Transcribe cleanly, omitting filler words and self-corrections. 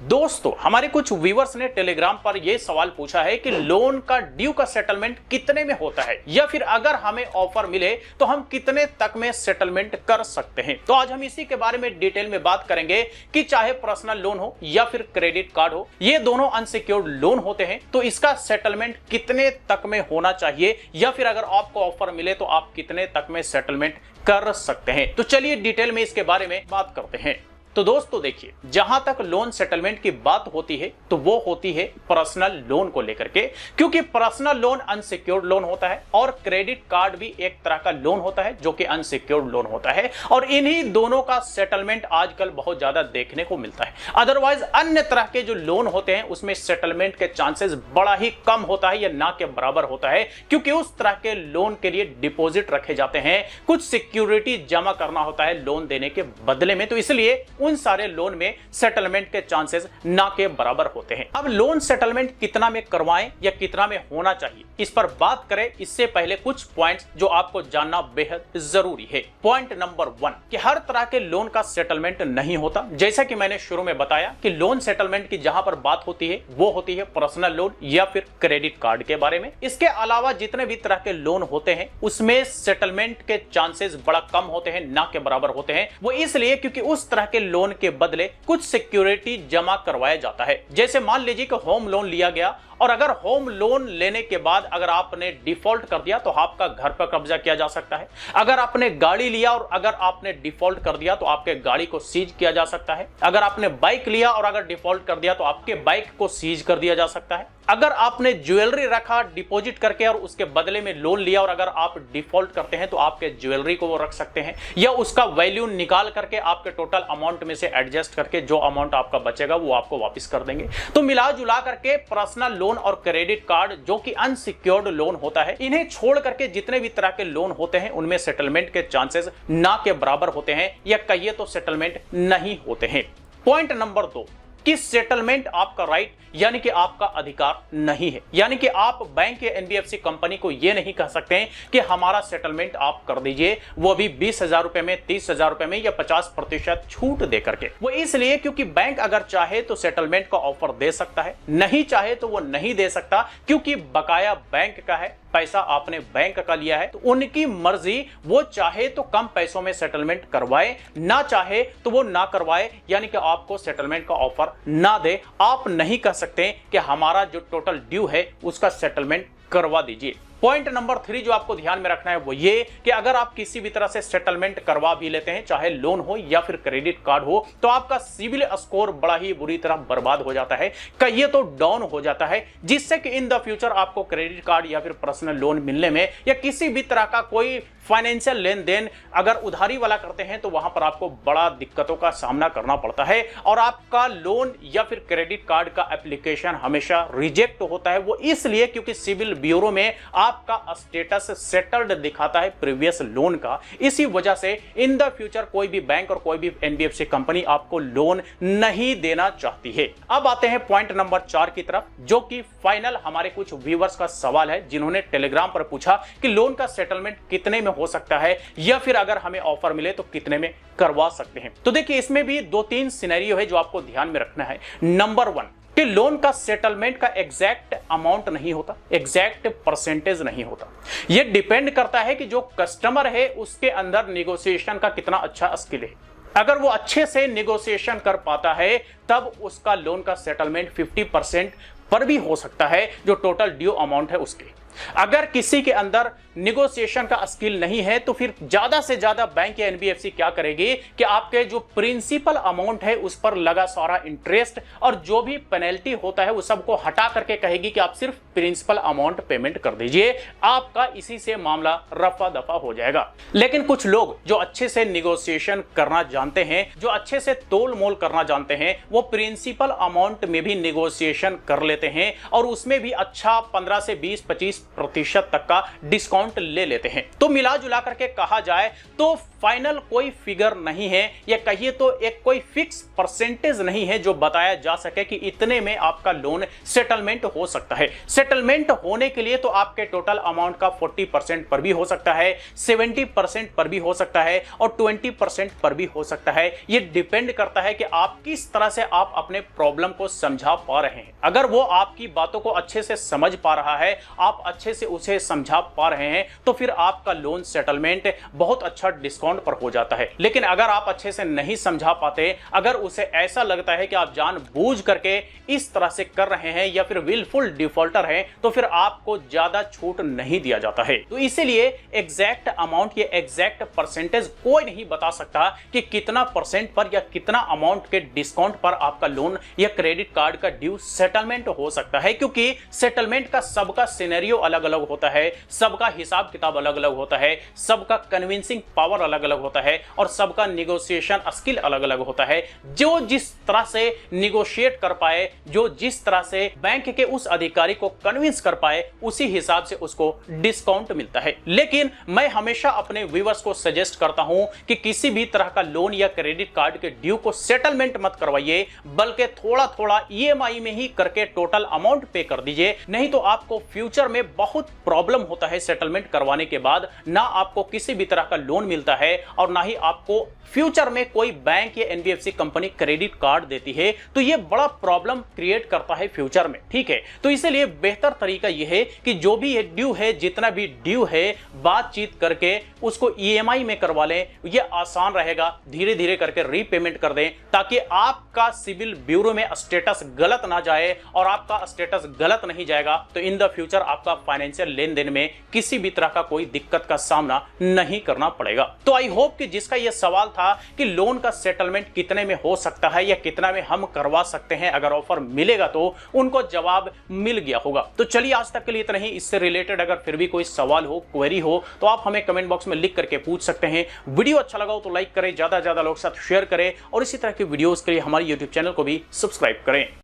दोस्तों, हमारे कुछ व्यूअर्स ने टेलीग्राम पर यह सवाल पूछा है कि लोन का ड्यू का सेटलमेंट कितने में होता है, या फिर अगर हमें ऑफर मिले तो हम कितने तक में सेटलमेंट कर सकते हैं। तो आज हम इसी के बारे में डिटेल में बात करेंगे कि चाहे पर्सनल लोन हो या फिर क्रेडिट कार्ड हो, ये दोनों अनसिक्योर्ड लोन होते हैं, तो इसका सेटलमेंट कितने तक में होना चाहिए, या फिर अगर आपको ऑफर मिले तो आप कितने तक में सेटलमेंट कर सकते हैं। तो चलिए डिटेल में इसके बारे में बात करते हैं। तो दोस्तों देखिए, जहां तक लोन सेटलमेंट की बात होती है तो वो होती है पर्सनल लोन को लेकर के, क्योंकि पर्सनल लोन अनसिक्योर्ड लोन होता है और क्रेडिट कार्ड भी एक तरह का लोन होता है जो कि अनसिक्योर्ड लोन होता है, और इन्हीं दोनों का सेटलमेंट आजकल बहुत ज्यादा देखने को मिलता है। अदरवाइज अन्य तरह के जो लोन होते हैं उसमें सेटलमेंट के चांसेस बड़ा ही कम होता है या ना के बराबर होता है, क्योंकि उस तरह के लोन के लिए डिपॉजिट रखे जाते हैं, कुछ सिक्योरिटी जमा करना होता है लोन देने के बदले में, तो इसलिए उन सारे लोन में सेटलमेंट के चांसेस ना के बराबर होते हैं। अब लोन सेटलमेंट कितना में करवाएं या कितना में होना चाहिए, इस पर बात करें इससे पहले कुछ पॉइंट्स जो आपको जानना बेहद जरूरी है। पॉइंट नंबर 1 कि हर तरह के लोन का सेटलमेंट नहीं होता। जैसा कि मैंने शुरू में बताया कि लोन सेटलमेंट की जहां पर बात होती है वो होती है पर्सनल लोन या फिर क्रेडिट कार्ड के बारे में। इसके अलावा जितने भी तरह के लोन होते हैं उसमें सेटलमेंट के चांसेस बड़ा कम होते हैं, ना के बराबर होते हैं। वो इसलिए क्योंकि उस तरह के लोन के बदले कुछ सिक्योरिटी जमा करवाया जाता है। जैसे मान लीजिए कि होम लोन लिया गया, और अगर होम लोन लेने के बाद अगर आपने डिफॉल्ट कर दिया तो आपका घर पर कब्जा किया जा सकता है। अगर आपने गाड़ी लिया और अगर आपने डिफॉल्ट कर दिया तो आपके गाड़ी को सीज किया जा सकता है। अगर आपने बाइक लिया और अगर डिफॉल्ट कर दिया तो आपके बाइक को सीज कर दिया जा सकता है। अगर आपने ज्वेलरी रखा डिपॉजिट करके और उसके बदले में लोन लिया और अगर आप डिफॉल्ट करते हैं तो आपके ज्वेलरी को वो रख सकते हैं, या उसका वैल्यू निकाल करके आपके टोटल अमाउंट में से एडजस्ट करके जो अमाउंट आपका बचेगा वो आपको वापस कर देंगे। तो मिला जुला करके पर्सनल लोन और क्रेडिट कार्ड जो कि अनसिक्योर्ड लोन होता है, इन्हें छोड़ करके जितने भी तरह के लोन होते हैं उनमें सेटलमेंट के चांसेस ना के बराबर होते हैं, या कहिए तो सेटलमेंट नहीं होते हैं। पॉइंट नंबर 2 कि सेटलमेंट आपका राइट यानी कि आपका अधिकार नहीं है, यानी कि आप बैंक या एनबीएफसी कंपनी को यह नहीं कह सकते हैं कि हमारा सेटलमेंट आप कर दीजिए, वो भी 20,000 रुपए में, 30,000 रुपए में या 50% छूट दे करके। वो इसलिए क्योंकि बैंक अगर चाहे तो सेटलमेंट का ऑफर दे सकता है, नहीं चाहे तो वो नहीं दे सकता, क्योंकि बकाया बैंक का है, पैसा आपने बैंक का लिया है, तो उनकी मर्जी, वो चाहे तो कम पैसों में सेटलमेंट करवाए, ना चाहे तो वो ना करवाए, यानी कि आपको सेटलमेंट का ऑफर ना दे। आप नहीं कह सकते कि हमारा जो टोटल ड्यू है उसका सेटलमेंट करवा दीजिए। पॉइंट नंबर 3 जो आपको ध्यान में रखना है वो ये कि अगर आप किसी भी तरह से सेटलमेंट करवा भी लेते हैं, चाहे लोन हो या फिर क्रेडिट कार्ड हो, तो आपका सिविल स्कोर बड़ा ही बुरी तरह बर्बाद हो जाता है, कहिए तो डाउन हो जाता है, जिससे कि इन द फ्यूचर आपको क्रेडिट कार्ड या फिर पर्सनल लोन मिलने में या किसी भी तरह का कोई फाइनेंशियल लेन देन अगर उधारी वाला करते हैं तो वहां पर आपको बड़ा दिक्कतों का सामना करना पड़ता है, और आपका लोन या फिर क्रेडिट कार्ड का एप्लीकेशन हमेशा रिजेक्ट होता है। वो इसलिए क्योंकि सिविल ब्यूरो में आपका स्टेटस सेटल्ड दिखाता है प्रीवियस लोन का। इसी वजह से इन द फ्यूचर कोई भी बैंक और कोई भी एनबीएफसी कंपनी आपको लोन नहीं देना चाहती है। अब आते हैं पॉइंट नंबर 4 की तरफ, जो कि फाइनल हमारे कुछ व्यूअर्स का सवाल है जिन्होंने टेलीग्राम पर पूछा कि लोन का सेटलमेंट कितने में हो सकता है, या फिर अगर हमें ऑफर मिले तो कितने में करवा सकते हैं। तो देखिए, इसमें भी 2-3 सिनेरियो है जो आपको ध्यान में रखना है। नंबर 1 कि लोन का सेटलमेंट का एग्जैक्ट अमाउंट नहीं होता, एग्जैक्ट परसेंटेज नहीं होता। यह डिपेंड करता है कि जो कस्टमर है उसके अंदर निगोशिएशन का कितना अच्छा स्किल है। अगर वो अच्छे से निगोशिएशन कर पाता है तब उसका लोन का सेटलमेंट 50% पर भी हो सकता है जो टोटल ड्यू अमाउंट है उसके। अगर किसी के अंदर निगोशिएशन का स्किल नहीं है तो फिर ज्यादा से ज्यादा बैंक या एनबीएफसी क्या करेगी कि आपके जो प्रिंसिपल अमाउंट है उस पर लगा सारा इंटरेस्ट और जो भी पेनल्टी होता है उस सबको हटा करके कहेगी कि आप सिर्फ प्रिंसिपल अमाउंट पेमेंट कर दीजिए, आपका इसी से मामला रफा दफा हो जाएगा। लेकिन कुछ लोग जो अच्छे से निगोशिएशन करना जानते हैं, जो अच्छे से तोल मोल करना जानते हैं, वो प्रिंसिपल अमाउंट में भी निगोशिएशन कर लेते हैं और उसमें भी अच्छा 15 से 20, 25 20% तक का डिस्काउंट ले लेते हैं। तो मिला जुला करके कहा जाए तो फाइनल कोई फिगर नहीं है, या कहिए तो एक कोई फिक्स परसेंटेज नहीं है जो बताया जा सके कि इतने में आपका लोन सेटलमेंट हो सकता है। सेटलमेंट होने के लिए तो आपके टोटल अमाउंट का 40% पर भी हो सकता है, 70% पर भी हो सकता है और 20% पर भी हो सकता है। यह डिपेंड करता है कि आप किस तरह से आप अपने प्रॉब्लम को समझा पा रहे हैं। अगर वो आपकी बातों को अच्छे से समझ पा रहा है, आप अच्छे से उसे समझा पा रहे हैं, तो फिर आपका लोन सेटलमेंट बहुत अच्छा डिस्काउंट पर हो जाता है। लेकिन अगर आप अच्छे से नहीं समझा पाते, अगर उसे ऐसा लगता है कि आप जानबूझ करके इस तरह से कर रहे हैं या फिर विलफुल डिफॉल्टर हैं, तो फिर आपको ज्यादा छूट नहीं दिया जाता है। तो इसीलिए एग्जैक्ट अमाउंट या एग्जैक्ट परसेंटेज कोई नहीं बता सकता कि कितना परसेंट पर या कितना अमाउंट के डिस्काउंट पर आपका लोन या क्रेडिट कार्ड का ड्यू सेटलमेंट हो सकता है, क्योंकि सेटलमेंट का सबका सिनेरियो अलग अलग होता है, सबका हिसाब किताब अलग अलग होता है, सबका कन्विंसिंग पावर अलग अलग होता है और सबका निगोशिएशन स्किल अलग अलग होता है। जो जिस तरह से निगोशिएट कर पाए, जो जिस तरह से बैंक के उस अधिकारी को कन्विंस कर पाए, उसी हिसाब से उसको डिस्काउंट मिलता है। लेकिन मैं हमेशा अपने व्यूअर्स को सजेस्ट करता हूं कि किसी भी तरह का लोन या क्रेडिट कार्ड के ड्यू को सेटलमेंट मत करवाइए, बल्कि थोड़ा थोड़ा ईएमआई में ही करके टोटल अमाउंट पे कर दीजिए। नहीं तो आपको फ्यूचर में बहुत प्रॉब्लम होता है सेटलमेंट करवाने के बाद। ना आपको किसी भी तरह का लोन मिलता है और ना ही आपको फ्यूचर में कोई बैंक या एनबीएफसी कंपनी क्रेडिट कार्ड देती है। तो यह बड़ा प्रॉब्लम क्रिएट करता है फ्यूचर में। ठीक है, तो इसलिए बेहतर तरीका यह है कि जो भी ये ड्यू है, जितना भी ड्यू है, बातचीत करके उसको ईएमआई में करवा लें। यह आसान रहेगा, धीरे धीरे करके रीपेमेंट कर दें, ताकि आपका सिविल ब्यूरो में स्टेटस गलत ना जाए। और आपका स्टेटस गलत नहीं जाएगा तो इन द फ्यूचर आपका फाइनेंशियल लेन देन में किसी भी तरह का कोई दिक्कत का सामना नहीं करना पड़ेगा। तो आई होप कि जिसका यह सवाल था कि लोन का सेटलमेंट कितने में हो सकता है या कितना में हम करवा सकते हैं अगर ऑफर मिलेगा, तो उनको जवाब मिल गया होगा। तो चलिए आज तक के लिए इतना ही। इससे रिलेटेड अगर फिर भी कोई सवाल हो, क्वेरी हो, तो आप हमें कमेंट बॉक्स में लिख करके पूछ सकते हैं। वीडियो अच्छा लगा हो तो लाइक करें, ज्यादा से ज्यादा लोग साथ शेयर करें और इसी तरह की वीडियोस के लिए हमारे यूट्यूब चैनल को भी सब्सक्राइब करें।